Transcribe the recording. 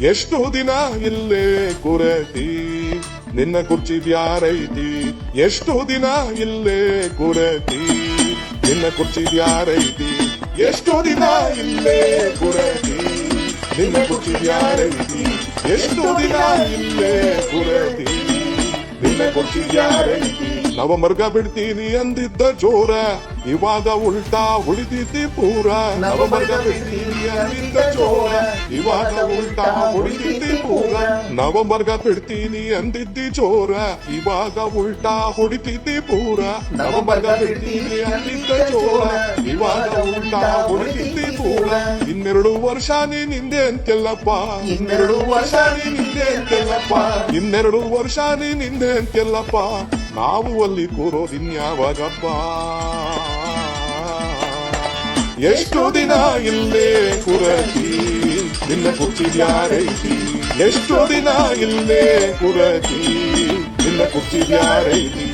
ಎಷ್ಟು ದಿನ ಇಲ್ಲೇ ಕುರತಿ ನಿನ್ನ ಕುರ್ಚಿ ಬ್ಯಾರೈತಿ ಎಷ್ಟು ದಿನ ಇಲ್ಲೇ ಕುರತಿ ನಿನ್ನ ಕುರ್ಚಿ ಬ್ಯಾರೈತಿ ಎಷ್ಟು ದಿನ ಇಲ್ಲೇ ಕುರತಿ ನಿನ್ನ ಕುರ್ಚಿ ಬ್ಯಾರೈತಿ ಎಷ್ಟು ದಿನ ಇಲ್ಲೇ ಕುರತಿ ನಿನ್ನ ಕುರ್ಚಿ ಬ್ಯಾರೈತಿ ನವಮರ್ಗ ಬಿಡ್ತೀನಿ ಅಂದಿದ್ದ ಜೋರ ಇವಾಗ ಉಲ್ಟಾ ಉಳಿದಿದ್ದಿ ಪೂರ ನವಮರ್ಗ ಬಿಡ್ತೀನಿ ಅಂದಿದ್ದ ಜೋರ ಇವಾಗ ಉಲ್ಟಾ ಹೊಡಿತಿದ್ದಿ ಪೂರ ನವಮರ್ಗ ಬಿಡ್ತೀನಿ ಅಂದಿದ್ದಿ ಜೋರ ಇವಾಗ ಉಲ್ಟಾ ಹೊಡಿತಿದ್ದಿ ಪೂರ ನವಮರ್ಗ ಬಿಡ್ತೀನಿ ಅಂದಿದ್ದ ಜೋರ ಇವಾಗ ಉಲ್ಟಾ ಹೊಡಿತಿದ್ದಿ ಪೂರ 12 ವರ್ಷ ನಿಂದೆ ಅಂತೆಲ್ಲಪ್ಪ 12 ವರ್ಷ ನಿಂದೆ ಅಂತೆಲ್ಲಪ್ಪ 12 ವರ್ಷ ನಿಂದೆ ಅಂತೆಲ್ಲಪ್ಪ ನಾವು ಅಲ್ಲಿ ಕೂರೋದಿನ್ಯಾವಾಗಪ್ಪ ಎಷ್ಟು ದಿನ ಇಲ್ಲೇ ಕುರತಿ ನಿನ್ನ ಕುರ್ಚಿ ಬ್ಯಾರೈತಿ ಎಷ್ಟು ದಿನ ಇಲ್ಲೇ ಕುರತಿ ನಿನ್ನ ಕುರ್ಚಿ ಬ್ಯಾರೈತಿ